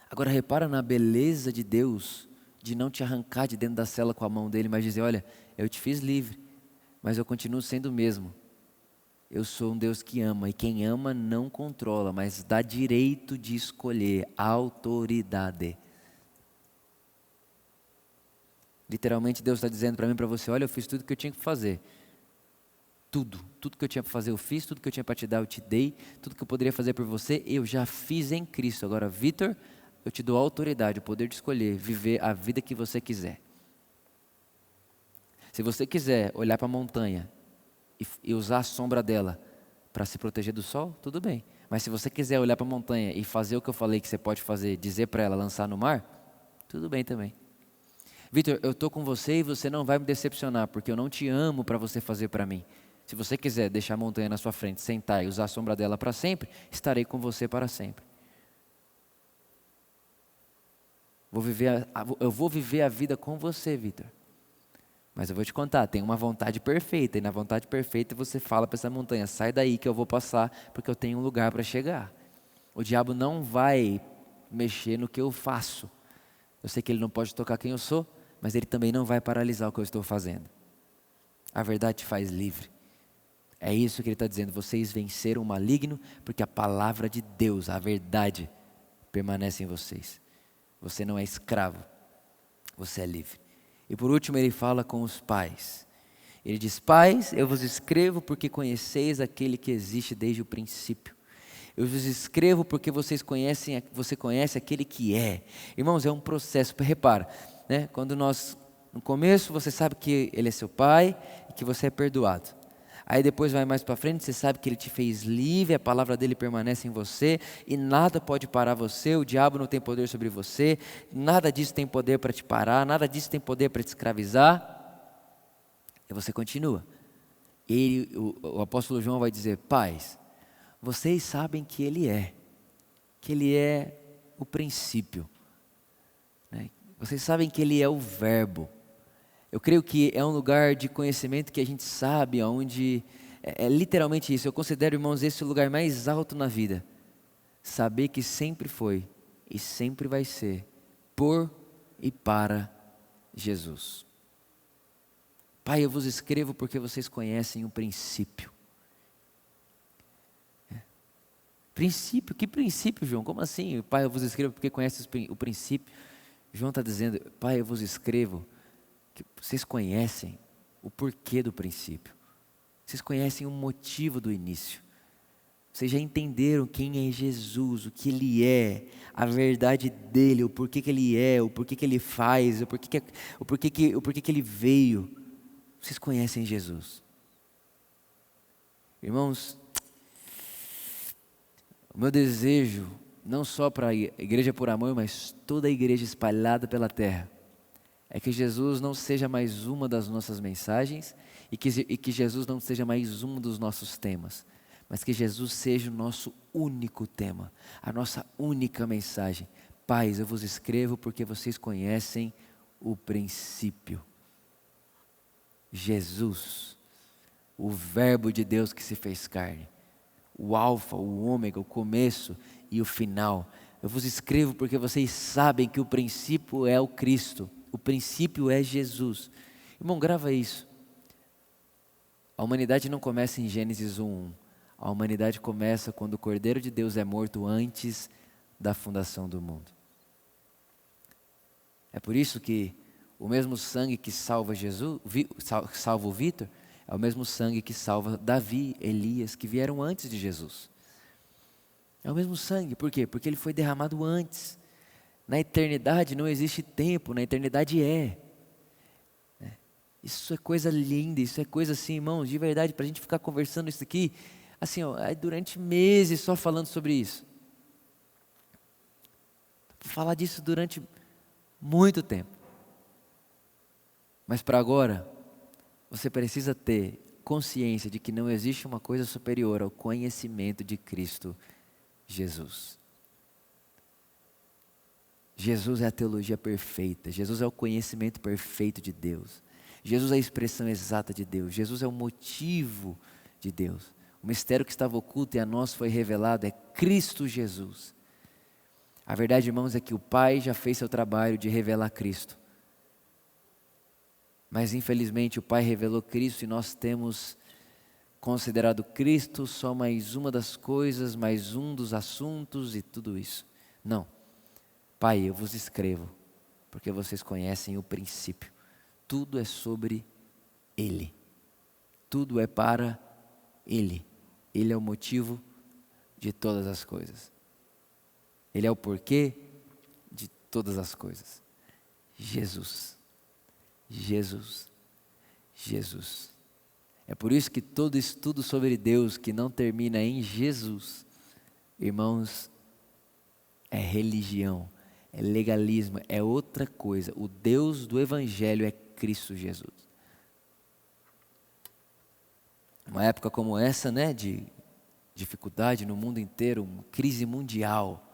Agora repara na beleza de Deus, de não te arrancar de dentro da cela com a mão dele, mas dizer: olha, eu te fiz livre, mas eu continuo sendo o mesmo. Eu sou um Deus que ama, e quem ama não controla, mas dá direito de escolher, autoridade. Literalmente Deus está dizendo para mim e para você: olha, eu fiz tudo que eu tinha que fazer. Tudo que eu tinha para fazer eu fiz, tudo que eu tinha para te dar eu te dei, tudo que eu poderia fazer por você eu já fiz em Cristo. Agora, Vitor, eu te dou a autoridade, o poder de escolher, viver a vida que você quiser. Se você quiser olhar para a montanha e usar a sombra dela para se proteger do sol, tudo bem. Mas se você quiser olhar para a montanha e fazer o que eu falei que você pode fazer, dizer para ela lançar no mar, tudo bem também. Vitor, eu estou com você e você não vai me decepcionar, porque eu não te amo para você fazer para mim. Se você quiser deixar a montanha na sua frente, sentar e usar a sombra dela para sempre, estarei com você para sempre. Eu vou viver a vida com você, Vitor. Mas eu vou te contar, tem uma vontade perfeita, e na vontade perfeita você fala para essa montanha: sai daí que eu vou passar, porque eu tenho um lugar para chegar. O diabo não vai mexer no que eu faço. Eu sei que ele não pode tocar quem eu sou, mas ele também não vai paralisar o que eu estou fazendo. A verdade te faz livre. É isso que ele está dizendo: vocês venceram o maligno, porque a palavra de Deus, a verdade, permanece em vocês. Você não é escravo, você é livre. E por último ele fala com os pais. Ele diz: pais, eu vos escrevo porque conheceis aquele que existe desde o princípio. Eu vos escrevo porque você conhece aquele que é. Irmãos, é um processo, repara, né? Quando no começo você sabe que ele é seu pai e que você é perdoado. Aí depois vai mais para frente, você sabe que ele te fez livre, a palavra dele permanece em você e nada pode parar você, o diabo não tem poder sobre você, nada disso tem poder para te parar, nada disso tem poder para te escravizar. E você continua. O apóstolo João vai dizer: pais, vocês sabem que ele é o princípio, né? Vocês sabem que ele é o verbo. Eu creio que é um lugar de conhecimento que a gente sabe, onde é literalmente isso. Eu considero, irmãos, esse o lugar mais alto na vida. Saber que sempre foi e sempre vai ser por e para Jesus. Pai, eu vos escrevo porque vocês conhecem o princípio. Princípio? Que princípio, João? Como assim? Pai, eu vos escrevo porque conhece o princípio. João está dizendo: pai, eu vos escrevo que vocês conhecem o porquê do princípio. Vocês conhecem o motivo do início. Vocês já entenderam quem é Jesus, o que Ele é, a verdade dEle, o porquê que Ele é, o porquê que Ele faz, o porquê que Ele veio. Vocês conhecem Jesus. Irmãos, o meu desejo, não só para a Igreja por Amor, mas toda a igreja espalhada pela terra, é que Jesus não seja mais uma das nossas mensagens e que Jesus não seja mais um dos nossos temas, mas que Jesus seja o nosso único tema, a nossa única mensagem. Pais, eu vos escrevo porque vocês conhecem o princípio. Jesus, o Verbo de Deus que se fez carne, o alfa, o ômega, o começo e o final. Eu vos escrevo porque vocês sabem que o princípio é o Cristo, o princípio é Jesus. Irmão, grava isso. A humanidade não começa em Gênesis 1:1. A humanidade começa quando o Cordeiro de Deus é morto antes da fundação do mundo. É por isso que o mesmo sangue que salva salva o Vitor, é o mesmo sangue que salva Davi, Elias, que vieram antes de Jesus. É o mesmo sangue, por quê? Porque ele foi derramado antes. Na eternidade não existe tempo, na eternidade é. Isso é coisa linda, isso é coisa assim, irmãos, de verdade, para a gente ficar conversando isso aqui, assim, ó, durante meses só falando sobre isso. Vou falar disso durante muito tempo. Mas para agora, você precisa ter consciência de que não existe uma coisa superior ao conhecimento de Cristo Jesus. Jesus é a teologia perfeita, Jesus é o conhecimento perfeito de Deus. Jesus é a expressão exata de Deus, Jesus é o motivo de Deus. O mistério que estava oculto e a nós foi revelado é Cristo Jesus. A verdade, irmãos, é que o Pai já fez seu trabalho de revelar Cristo. Mas infelizmente o Pai revelou Cristo e nós temos considerado Cristo só mais uma das coisas, mais um dos assuntos e tudo isso. Não. Pai, eu vos escrevo, porque vocês conhecem o princípio. Tudo é sobre Ele. Tudo é para Ele. Ele é o motivo de todas as coisas. Ele é o porquê de todas as coisas. Jesus. Jesus. Jesus. É por isso que todo estudo sobre Deus que não termina em Jesus, irmãos, é religião, é legalismo, é outra coisa. O Deus do Evangelho é Cristo Jesus. Uma época como essa, né, de dificuldade no mundo inteiro, uma crise mundial.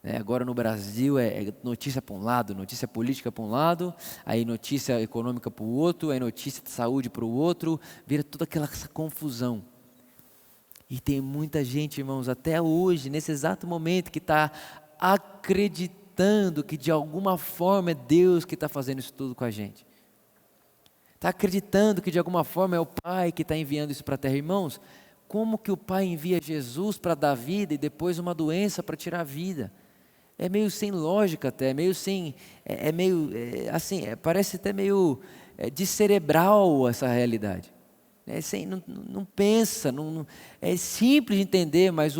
Agora no Brasil é notícia para um lado, notícia política para um lado, aí notícia econômica para o outro, aí notícia de saúde para o outro, vira toda essa confusão. E tem muita gente, irmãos, até hoje, nesse exato momento, que está acreditando que de alguma forma é Deus que está fazendo isso tudo com a gente. Está acreditando que de alguma forma é o Pai que está enviando isso para a terra. Irmãos, como que o Pai envia Jesus para dar vida e depois uma doença para tirar a vida? É meio sem lógica até, é meio sem, parece até meio descerebral essa realidade. Não pensa, é simples de entender, mas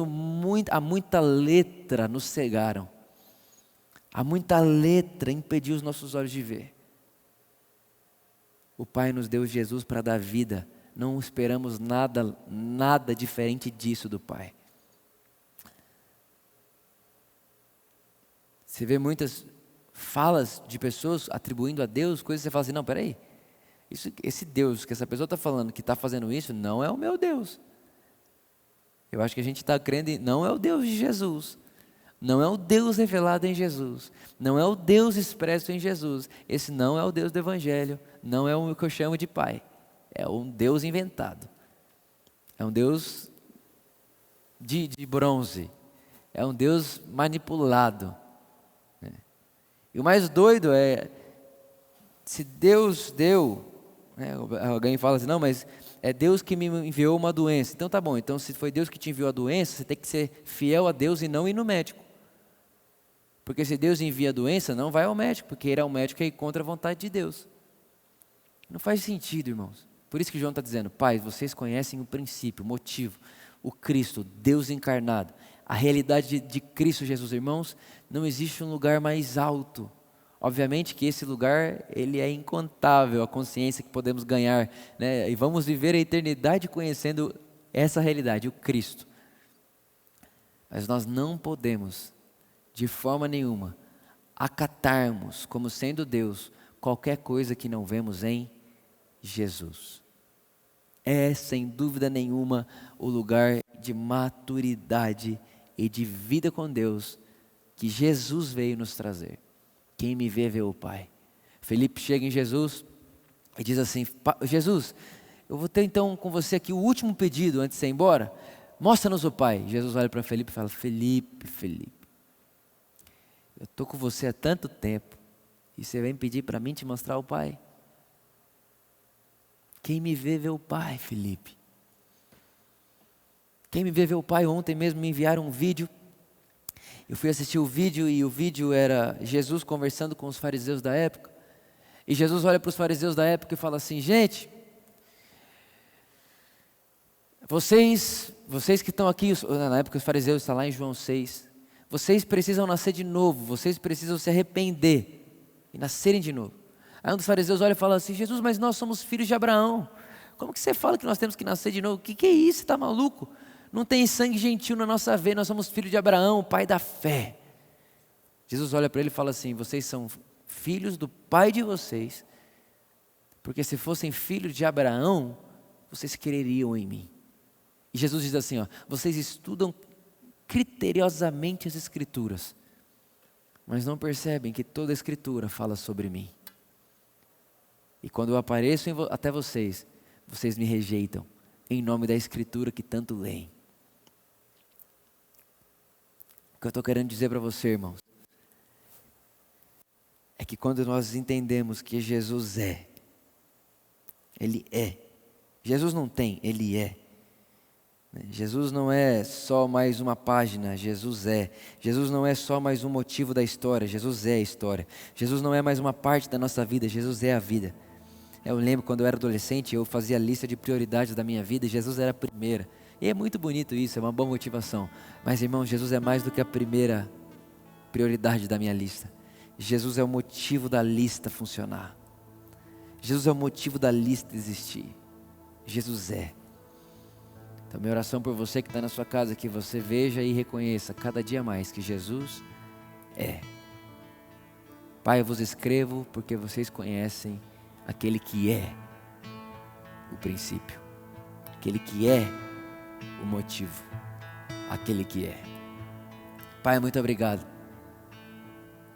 há muita letra nos cegaram. Há muita letra impediu os nossos olhos de ver. O Pai nos deu Jesus para dar vida, não esperamos nada diferente disso do Pai. Você vê muitas falas de pessoas atribuindo a Deus coisas que você fala assim, não, peraí, esse Deus que essa pessoa está falando que está fazendo isso, não é o meu Deus. Eu acho que a gente está crendo não é o Deus de Jesus, não é o Deus revelado em Jesus, não é o Deus expresso em Jesus, esse não é o Deus do Evangelho, não é o que eu chamo de Pai, é um Deus inventado, é um Deus de bronze, é um Deus manipulado. E o mais doido é, se Deus deu, alguém fala assim, não, mas é Deus que me enviou uma doença. Então tá bom, então se foi Deus que te enviou a doença, você tem que ser fiel a Deus e não ir no médico. Porque se Deus envia a doença, não vai ao médico, porque ir ao médico é ir contra a vontade de Deus. Não faz sentido, irmãos. Por isso que João está dizendo, Pai, vocês conhecem o princípio, o motivo, o Cristo, Deus encarnado, a realidade de Cristo Jesus, irmãos. Não existe um lugar mais alto. Obviamente que esse lugar, ele é incontável, a consciência que podemos ganhar, né? E vamos viver a eternidade conhecendo essa realidade, o Cristo. Mas nós não podemos, de forma nenhuma, acatarmos como sendo Deus qualquer coisa que não vemos em Jesus. É, sem dúvida nenhuma, o lugar de maturidade e de vida com Deus que Jesus veio nos trazer. Quem me vê o Pai. Felipe chega em Jesus e diz assim, Jesus, eu vou ter então com você aqui o último pedido antes de você ir embora. Mostra-nos o Pai. Jesus olha para Felipe e fala, Felipe, eu estou com você há tanto tempo e você vem pedir para mim te mostrar o Pai? Quem me vê o Pai, Felipe. Quem me vê o Pai. Ontem mesmo me enviaram um vídeo. Eu fui assistir o vídeo e o vídeo era Jesus conversando com os fariseus da época. E Jesus olha para os fariseus da época e fala assim, gente, vocês que estão aqui, na época os fariseus, está lá em João 6, vocês precisam nascer de novo, vocês precisam se arrepender e nascerem de novo. Aí um dos fariseus olha e fala assim, Jesus, mas nós somos filhos de Abraão, como que você fala que nós temos que nascer de novo? O que é isso, você está maluco? Não tem sangue gentil na nossa veia, nós somos filhos de Abraão, o pai da fé. Jesus olha para ele e fala assim, vocês são filhos do pai de vocês, porque se fossem filhos de Abraão, vocês creriam em mim. E Jesus diz assim, vocês estudam criteriosamente as Escrituras, mas não percebem que toda a Escritura fala sobre mim. E quando eu apareço até vocês, vocês me rejeitam, em nome da Escritura que tanto leem. O que eu estou querendo dizer para você, irmãos, é que quando nós entendemos que Jesus é, Ele é. Jesus não tem, Ele é. Jesus não é só mais uma página, Jesus é. Jesus não é só mais um motivo da história, Jesus é a história. Jesus não é mais uma parte da nossa vida, Jesus é a vida. Eu lembro quando eu era adolescente, eu fazia a lista de prioridades da minha vida e Jesus era a primeira. E é muito bonito isso, é uma boa motivação. Mas irmão, Jesus é mais do que a primeira prioridade da minha lista. Jesus é o motivo da lista funcionar. Jesus é o motivo da lista existir. Jesus é. Então minha oração por você que está na sua casa, que você veja e reconheça cada dia mais que Jesus é. Pai, eu vos escrevo porque vocês conhecem aquele que é o princípio, aquele que é o motivo, aquele que é. Pai, muito obrigado.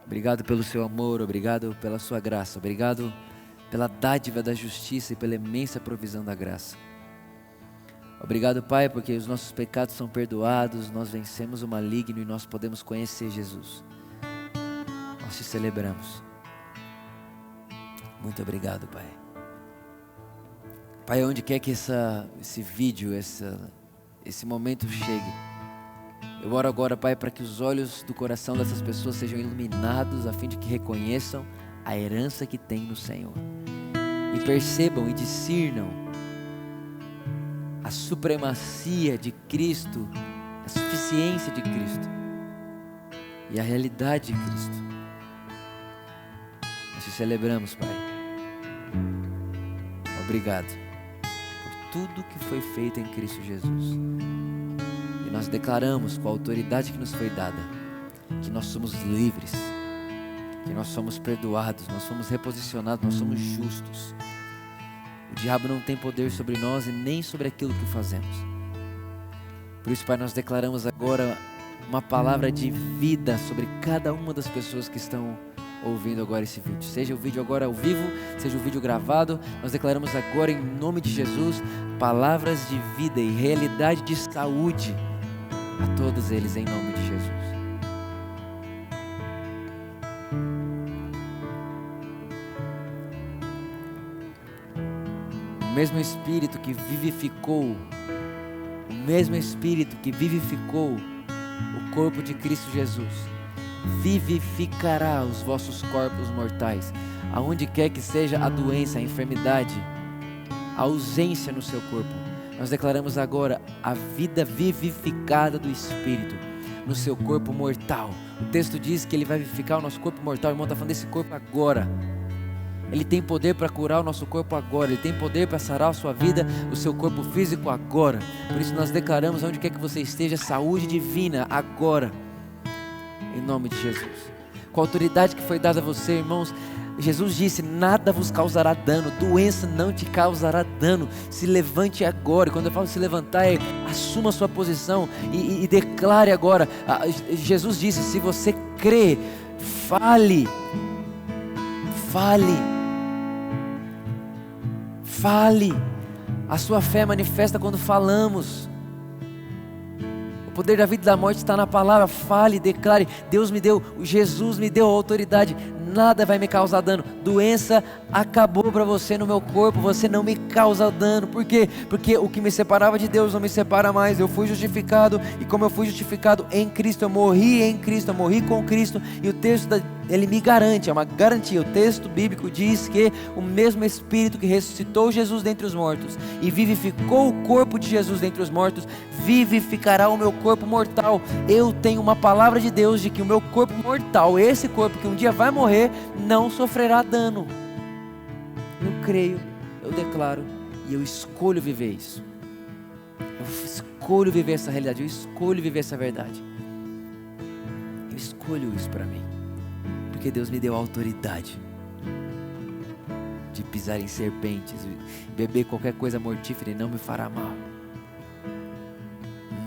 Obrigado pelo seu amor, obrigado pela sua graça, obrigado pela dádiva da justiça e pela imensa provisão da graça. Obrigado, Pai, porque os nossos pecados são perdoados, nós vencemos o maligno e nós podemos conhecer Jesus. Nós te celebramos. Muito obrigado, Pai. Pai, onde quer que esse vídeo, esse momento chegue, eu oro agora, Pai, para que os olhos do coração dessas pessoas sejam iluminados, a fim de que reconheçam a herança que tem no Senhor. E percebam e discernam a supremacia de Cristo, a suficiência de Cristo e a realidade de Cristo. Nós te celebramos, Pai. Obrigado por tudo que foi feito em Cristo Jesus. E nós declaramos com a autoridade que nos foi dada, que nós somos livres, que nós somos perdoados, nós somos reposicionados, nós somos justos. O diabo não tem poder sobre nós e nem sobre aquilo que fazemos. Por isso, Pai, nós declaramos agora uma palavra de vida sobre cada uma das pessoas que estão ouvindo agora esse vídeo. Seja o vídeo agora ao vivo, seja o vídeo gravado, nós declaramos agora em nome de Jesus palavras de vida e realidade de saúde a todos eles em nome de Jesus. O mesmo Espírito que vivificou, o corpo de Cristo Jesus, vivificará os vossos corpos mortais. Aonde quer que seja a doença, a enfermidade, a ausência no seu corpo, nós declaramos agora a vida vivificada do Espírito no seu corpo mortal. O texto diz que Ele vai vivificar o nosso corpo mortal. O irmão está falando desse corpo agora. Ele tem poder para curar o nosso corpo agora. Ele tem poder para sarar a sua vida, o seu corpo físico agora. Por isso nós declaramos, onde quer que você esteja, saúde divina agora, em nome de Jesus. Com a autoridade que foi dada a você, irmãos, Jesus disse: nada vos causará dano, doença não te causará dano. Se levante agora. E quando eu falo se levantar, assuma a sua posição e declare agora. Jesus disse: se você crê, fale. A sua fé manifesta quando falamos. O poder da vida e da morte está na palavra. Fale, declare. Deus me deu, Jesus me deu a autoridade. Nada vai me causar dano. Doença acabou para você no meu corpo. Você não me causa dano. Por quê? Porque o que me separava de Deus não me separa mais. Eu fui justificado. E como eu fui justificado em Cristo, eu morri em Cristo, eu morri com Cristo. E o texto ele me garante, é uma garantia. O texto bíblico diz que o mesmo Espírito que ressuscitou Jesus dentre os mortos e vivificou o corpo de Jesus dentre os mortos, vivificará o meu corpo mortal. Eu tenho uma palavra de Deus de que o meu corpo mortal, esse corpo que um dia vai morrer, não sofrerá dano. Eu creio, eu declaro e eu escolho viver isso. Eu escolho viver essa realidade, eu escolho viver essa verdade. Eu escolho isso para mim. Porque Deus me deu a autoridade de pisar em serpentes, beber qualquer coisa mortífera e não me fará mal.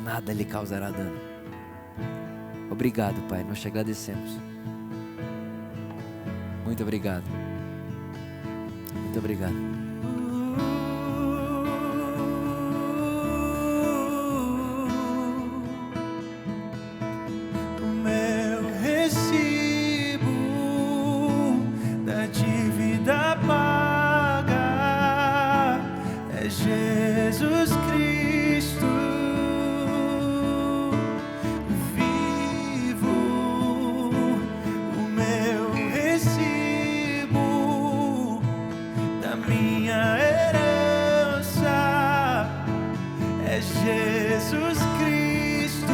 Nada lhe causará dano. Obrigado, Pai, nós te agradecemos. Muito obrigado. Muito obrigado. Jesus Cristo, vivo, o meu recibo da minha herança é Jesus Cristo,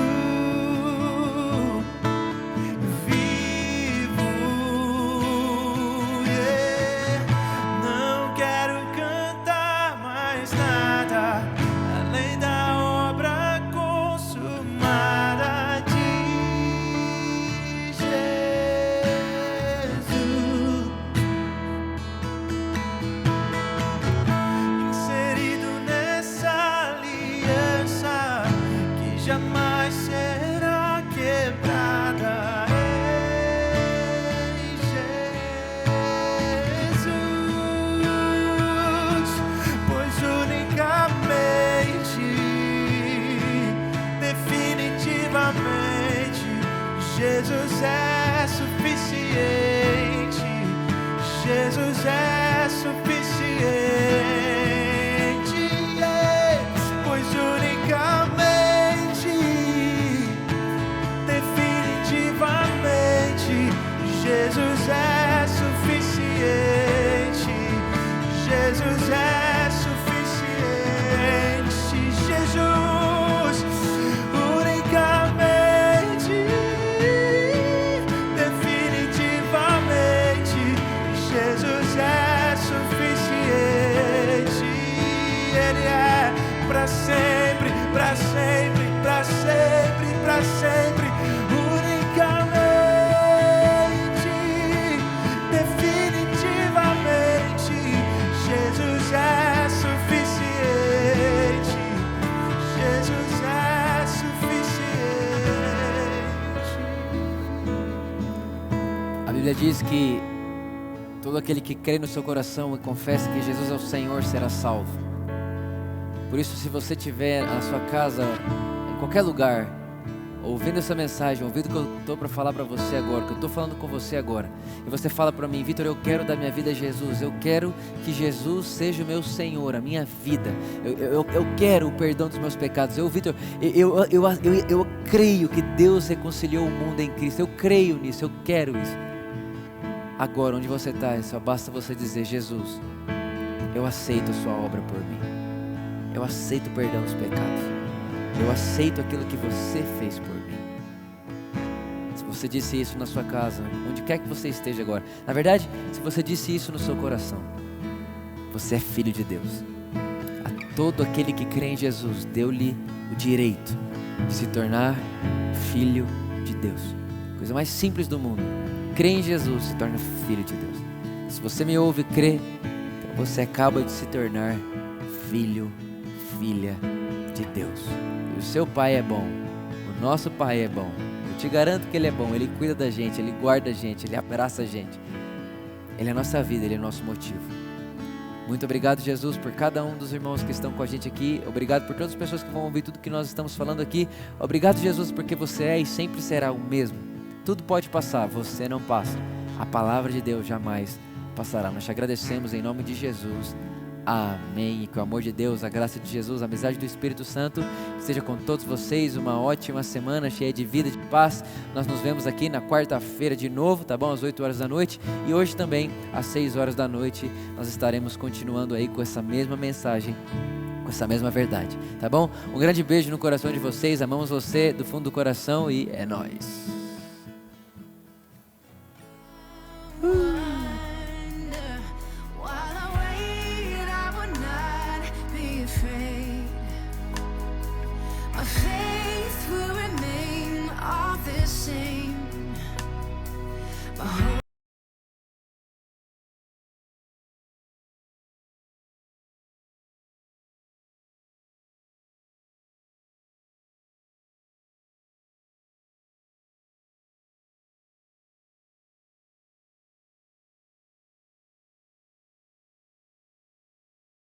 vivo, não quero cantar mais nada além da obra consumada de Jesus, inserido nessa aliança que jamais será quebrada em Jesus, pois unicamente, definitivamente, Jesus é suficiente. Jesus é suficiente, pois unicamente, definitivamente, Jesus é suficiente. Jesus é suficiente. Jesus, unicamente, definitivamente, Jesus é suficiente. Ele é para sempre, para sempre, para sempre, para sempre. Unicamente, definitivamente, Jesus é suficiente. Jesus é suficiente. A Bíblia diz que todo aquele que crê no seu coração e confessa que Jesus é o Senhor será salvo. Por isso, se você estiver na sua casa, em qualquer lugar, ouvindo essa mensagem, ouvindo o que eu estou para falar para você agora, o que eu estou falando com você agora, e você fala para mim: Vitor, eu quero dar minha vida a Jesus, eu quero que Jesus seja o meu Senhor, a minha vida, eu quero o perdão dos meus pecados. Vitor, eu creio que Deus reconciliou o mundo em Cristo, eu creio nisso, eu quero isso. Agora, onde você está, só basta você dizer: Jesus, eu aceito a sua obra por mim, eu aceito o perdão dos pecados, eu aceito aquilo que você fez por mim. Se você disse isso na sua casa, onde quer que você esteja agora, na verdade, se você disse isso no seu coração, você é filho de Deus. A todo aquele que crê em Jesus, deu-lhe o direito de se tornar filho de Deus. Coisa mais simples do mundo. Crê em Jesus, se torna filho de Deus. Se você me ouve e crê, então você acaba de se tornar filho, filha de Deus. E o seu Pai é bom, o nosso Pai é bom. Eu te garanto que Ele é bom, Ele cuida da gente, Ele guarda a gente, Ele abraça a gente. Ele é a nossa vida, Ele é o nosso motivo. Muito obrigado, Jesus, por cada um dos irmãos que estão com a gente aqui. Obrigado por todas as pessoas que vão ouvir tudo que nós estamos falando aqui. Obrigado, Jesus, porque você é e sempre será o mesmo. Tudo pode passar, você não passa. A palavra de Deus jamais passará. Nós te agradecemos em nome de Jesus. Amém. E que o amor de Deus, a graça de Jesus, a amizade do Espírito Santo esteja com todos vocês. Uma ótima semana cheia de vida, de paz. Nós nos vemos aqui na quarta-feira de novo, tá bom? Às 8 horas da noite. E hoje também, às 6 horas da noite, nós estaremos continuando aí com essa mesma mensagem, com essa mesma verdade, tá bom? Um grande beijo no coração de vocês. Amamos você do fundo do coração e é nóis.